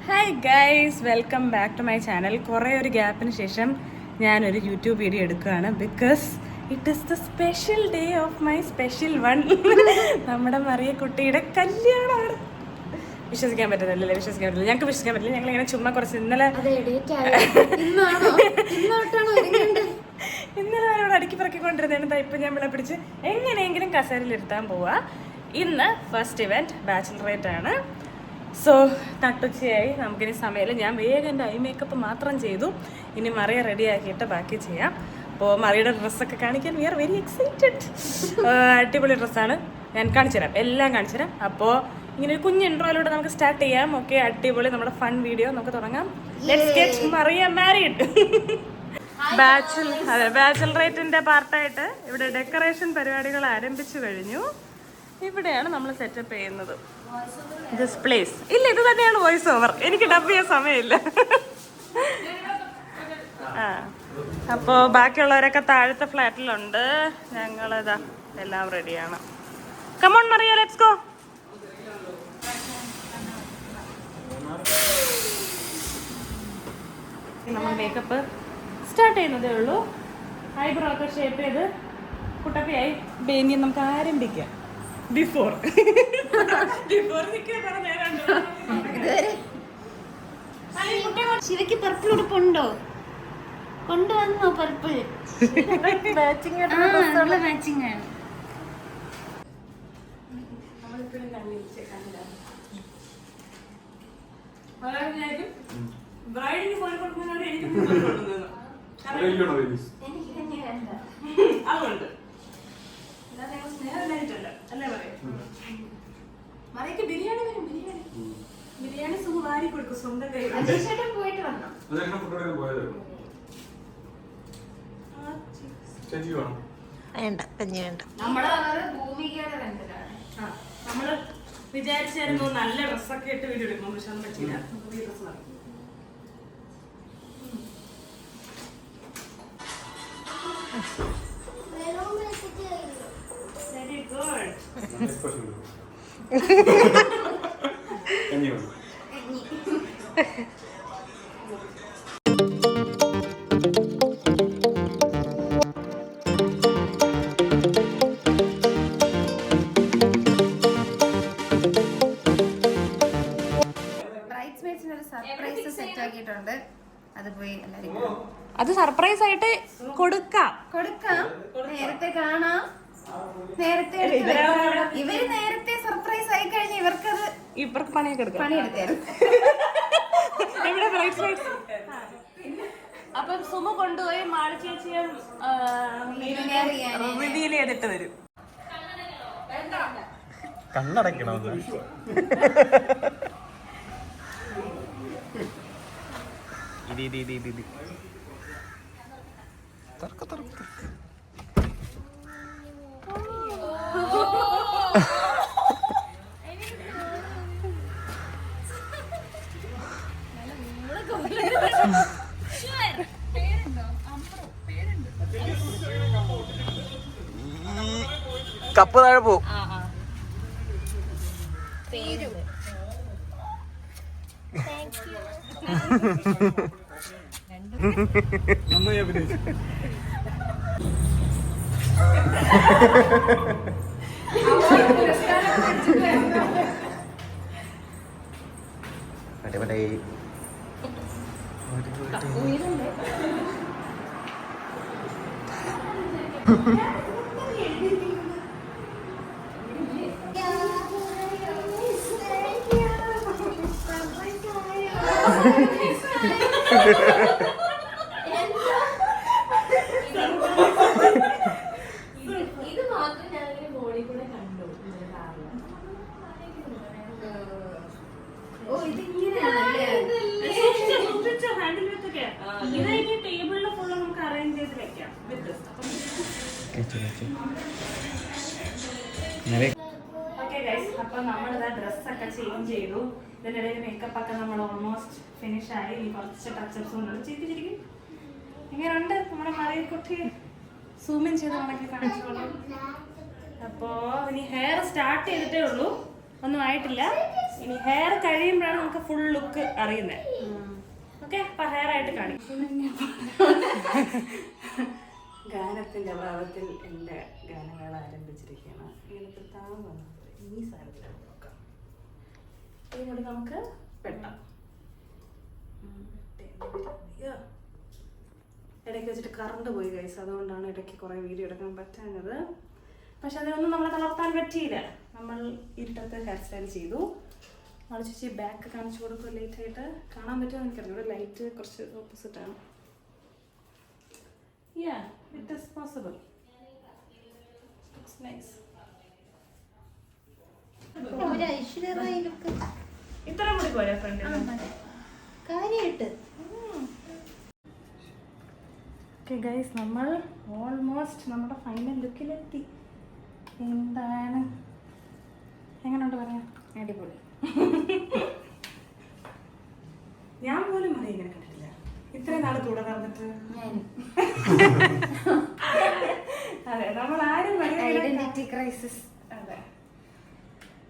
Hi guys, welcome back to my channel. കുറേ ഒരു ഗ്യാപ്പിന് ശേഷം ഞാനൊരു യൂട്യൂബ് വീഡിയോ എടുക്കുകയാണ്. Because it is the special day of my special one. നമ്മുടെ മറിയ കുട്ടിയുടെ കല്യാണമാണ്. വിശ്വസിക്കാൻ പറ്റുന്നില്ലല്ലേ? വിശ്വസിക്കാൻ പറ്റില്ല, ഞങ്ങൾക്ക് വിശ്വസിക്കാൻ പറ്റില്ല. ഞങ്ങളിങ്ങനെ ചുമ്മാ കുറച്ച് ഇന്നലെ അവരോട് അടുക്കി പറക്കിക്കൊണ്ടിരുന്നതാണ്. ഇപ്പം ഞാൻ ഇവിടെ പിടിച്ച് എങ്ങനെയെങ്കിലും കസേരയിലിരുത്താൻ പോവാ. ഇന്ന് ഫസ്റ്റ് ഇവൻറ്റ് ബാച്ചിലറേറ്റ് ആണ്. സോ നട്ടുച്ചയായി, നമുക്കിനി സമയമില്ല. ഞാൻ വേഗം എൻ്റെ ഐ മേക്കപ്പ് മാത്രം ചെയ്തു. ഇനി മറിയ റെഡി ആക്കിയിട്ട് ബാക്കി ചെയ്യാം. അപ്പോൾ മറിയുടെ ഡ്രസ്സൊക്കെ കാണിക്കാൻ വി ആർ വെരി എക്സൈറ്റഡ്. അടിപൊളി ഡ്രസ്സാണ്, ഞാൻ കാണിച്ചു തരാം, എല്ലാം കാണിച്ചു തരാം. അപ്പോൾ ഇങ്ങനെ ഒരു കുഞ്ഞ് ഇൻട്രോയിലൂടെ നമുക്ക് സ്റ്റാർട്ട് ചെയ്യാം. ഓക്കെ, അടിപൊളി നമ്മുടെ ഫൺ വീഡിയോ നമുക്ക് തുടങ്ങാം. Let's get Mariya married. ബാച്ചിലറേറ്റിൻ്റെ പാർട്ടായിട്ട് ഇവിടെ ഡെക്കറേഷൻ പരിപാടികൾ ആരംഭിച്ചു കഴിഞ്ഞു. ഇവിടെയാണ് നമ്മൾ സെറ്റപ്പ് ചെയ്യുന്നത്. ദിസ് പ്ലേസ് ഇല്ല, ഇത് തന്നെയാണ് വോയിസ് ഓവർ. എനിക്ക് ഡബ് ചെയ്യാൻ സമയമില്ല. അപ്പോൾ ബാക്കിയുള്ളവരൊക്കെ താഴത്തെ ഫ്ലാറ്റിലുണ്ട്. ഞങ്ങളിതാ എല്ലാം റെഡിയാണ്. Come on Mariya, let's go. നമ്മൾ മേക്കപ്പ് സ്റ്റാർട്ട് ചെയ്യുന്നതേ ഉള്ളൂ. ഐബ്രോ ഒക്കെ ഷേപ്പ് ചെയ്ത് കുട്ടപ്പയായി ബേനി നമുക്ക് ആരംഭിക്കാം. ബിഫോർ ശിവയ്ക്ക് പർപ്പിൾ ഉടുപ്പുണ്ടോ? കൊണ്ടുവന്നോ പർപ്പിൾ? മാച്ചിങ് ആണ്. അതുകൊണ്ട് മറിയക്ക് ബിരിയാണി വരും. ബിരിയാണി സുഖം വാരി കൊടുക്കും സ്വന്തം കയ്യിൽ. പോയിട്ട് വന്നോ? നമ്മള് വിചാരിച്ചായിരുന്നു നല്ല ഡ്രസ്സൊക്കെ ഇട്ട് വീഡിയോ എടുക്കണം, പക്ഷെ ഒന്നും പറ്റില്ല. പുതിയ ഡ്രസ് മതി. Very good. അത് സർപ്രൈസ് ആയിട്ട് കൊടുക്കാം. നേരത്തെ കാണാം. നേരത്തെ ഇവര് നേരത്തെ സർപ്രൈസ് ആയി കഴിഞ്ഞ ഇവർക്ക് പണിയൊക്കെ എടുക്കാം. പണിയെടുത്തായിരുന്നു. അപ്പം സുമ കൊണ്ടുപോയി മാളി ചേച്ചിയും റിവീൽ ചെയ്തിട്ട് വരും. കണ്ണടക്കണോ? കപ്പ് താഴെ പോവും. നന്നായി അഭിനയിച്ചു. അടിപൊളി. ഇത് മാത്രം ഞാനിങ്ങനെ മോളിൽ കൂടെ കണ്ടു. ഓ, ഇതിങ്ങനെയാണല്ലേ? ടേബിളിൽ ഫുള്ള് നമുക്ക് അറേഞ്ച് ചെയ്ത് വെക്കാം. ഓക്കെ ഗൈസ്, അപ്പൊ നമ്മളിതാ ഡ്രസ്സൊക്കെ ചേഞ്ച് ചെയ്തു. ഇതിനിടയിൽ മേക്കപ്പ് ഒക്കെ നമ്മൾ ഓൾമോസ്റ്റ് ഫിനിഷ് ആയി. ഇനി കുറച്ച് ടച്ചപ്സ് ഉണ്ട്. ചിരിക്കും. എങ്ങനെയുണ്ട് നമ്മുടെ മറിയ കുട്ടി? സൂമിൻ ചെയ്ത് ഉണക്കി കാണിച്ചോളൂ. അപ്പോൾ ഇനി ഹെയർ സ്റ്റാർട്ട് ചെയ്തിട്ടേ ഉള്ളൂ, ഒന്നും ആയിട്ടില്ല. ഇനി ഹെയർ കഴിയുമ്പോഴാണ് നമുക്ക് ഫുൾ ലുക്ക് അറിയുന്നത്. ഓക്കെ, അപ്പൊ ഹെയർ ആയിട്ട് കാണിക്കും. ഗാനത്തിന്റെ ഭാവത്തിൽ എൻ്റെ ഗാനമേള ആരംഭിച്ചിരിക്കുകയാണ്. ഇങ്ങനത്തെ താങ്ങുന്നു ഈ സാധനത്തിലാണ് നോക്കാം. ഇതിനോട് നമുക്ക് പെട്ടാം. ഇടയ്ക്ക് വെച്ചിട്ട് കറണ്ട് പോയി ഗൈസ്, അതുകൊണ്ടാണ് ഇടയ്ക്ക് കുറേ വീഡിയോ എടുക്കാൻ പറ്റാഞ്ഞത്. പക്ഷെ അതിനൊന്നും നമ്മളെ തളർത്താൻ പറ്റിയില്ല. നമ്മൾ ഇരുട്ടത്ത് ഹെയർ സ്റ്റൈൽ ചെയ്തു. ആൾ ചേച്ചി ബാക്ക് കാണിച്ചു കൊടുക്കും. ലേറ്റ് ആയിട്ട് കാണാൻ പറ്റുമോ എനിക്കറിയാം. ഇവിടെ ലൈറ്റ് കുറച്ച് ഓപ്പോസിറ്റ് ആണ്. Yeah, it is possible. Looks nice. ഒരു ഐശ്വര്യ റായ് ലുക്ക് ഇത്ര കൂടി പോരാ ഫ്രണ്ടിൽ. കാര്യമായിട്ട്. ഓക്കെ ഗൈസ്, നമ്മൾ ഓൾമോസ്റ്റ് നമ്മുടെ ഫൈനൽ ലുക്കിലെത്തി. എന്താണ്, എങ്ങനെയുണ്ട് പറയാം? അടിപൊളി. ഞാൻ പോലും മറിയ ഇങ്ങനെ കണ്ടിട്ടില്ല ഇത്രയും നാൾ കൂടെ നടന്നിട്ട്. അതെ, നമ്മൾ ആരും ഐഡന്റിറ്റി ക്രൈസിസ്. അതെ.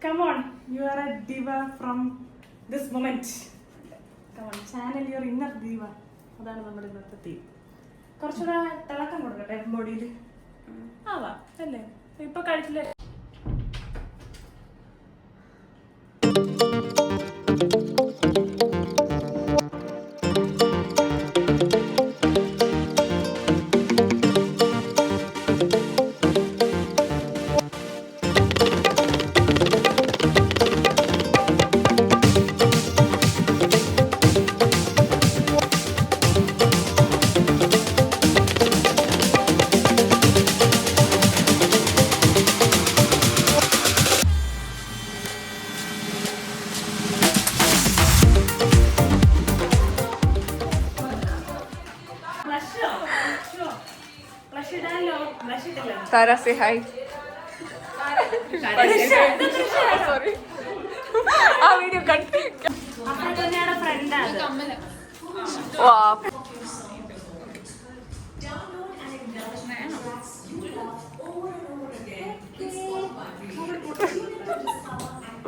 Come on, you are a diva from this moment. Come on, channel your inner diva. അതാണ് നമ്മുടെ ഇന്നത്തെ തീം. കുറച്ചുകൂടെ തിളക്കം കൊടുക്കട്ടെ ബോഡിയിൽ. ആവാ അല്ലേ? ഇപ്പൊ കഴിച്ചില്ലേ? Tara, say hi. Sorry. ആ വീഡിയോ കണ്ടു. ഫ്രണ്ടാണ്. Wow.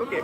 Okay,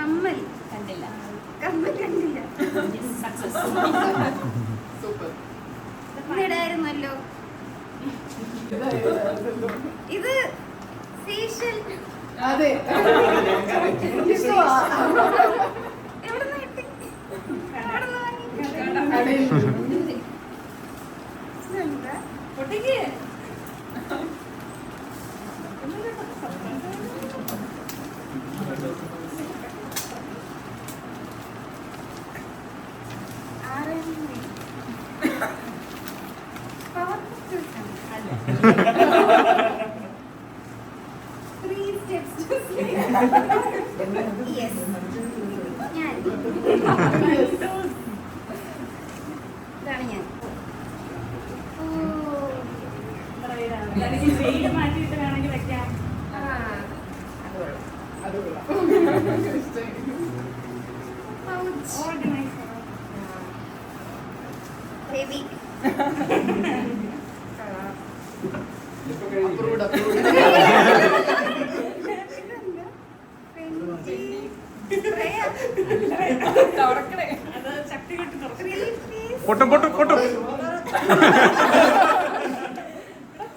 കമ്മൽ കണ്ടില്ല. കമ്മൽ കണ്ടില്ല. ഇടായിരുന്നല്ലോ. ഇത് ഫേഷ്യൽ. അതെ എവിടുന്ന് കിട്ടി? എവിടുന്ന് വാങ്ങി? ഇതെന്താ? പൊട്ടിക്ക്. R&B. Power Sisters ആണ്. Three steps to sleep. Yes. ഞാൻ. ഇതാണ് ഞാൻ. ഓ. എനിക്ക് വെയിൽ മാറ്റിയിട്ട് വേണമെങ്കിൽ വെക്കാം. ആ. Pouch. Organizer. Heavy. അത് ശക്തി കിട്ടി തുറക്കും. പൊട്ടും പൊട്ടും പൊട്ടും.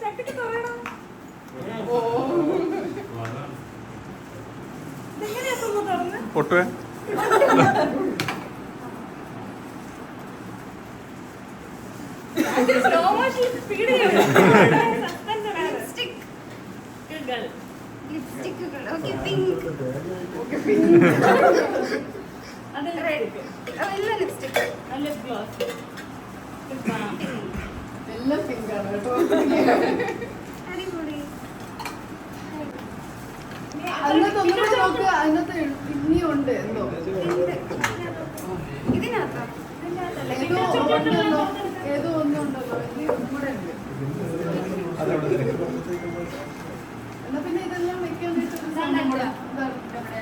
ചട്ടിക്ക് തുറയണം. ഇതെങ്ങനെയാ തുറന്ന്? പൊട്ടുവേ. സ്ലോ മോഷൻ സ്പീഡ് ചെയ്യണം. Lipstick. ഗേൾ. ലിപ്സ്റ്റിക്കുകൾ. Okay, pink. അത് റെഡ്. എല്ലാ ലിപ്സ്റ്റിക്. Lip gloss. എല്ലാം പിങ്കാണ് കേട്ടോ. അടിപൊളി. അതിനകത്ത് ഒന്നുകൂടെ നോക്ക്, അതിനകത്ത് ഇനിയുണ്ട് എന്തോ ഇതിനകത്തോ? ഏതോ ഒന്നുണ്ടല്ലോ, ഏതോ ഒന്നുണ്ടല്ലോ, ഇനി കൂടെ ഉണ്ട്. എന്നാ പിന്നെ ഇതെല്ലാം വെക്കാൻ വേണ്ടി ഒരു സാധനം കൂടെ. ഇതാ, ഇവിടെ.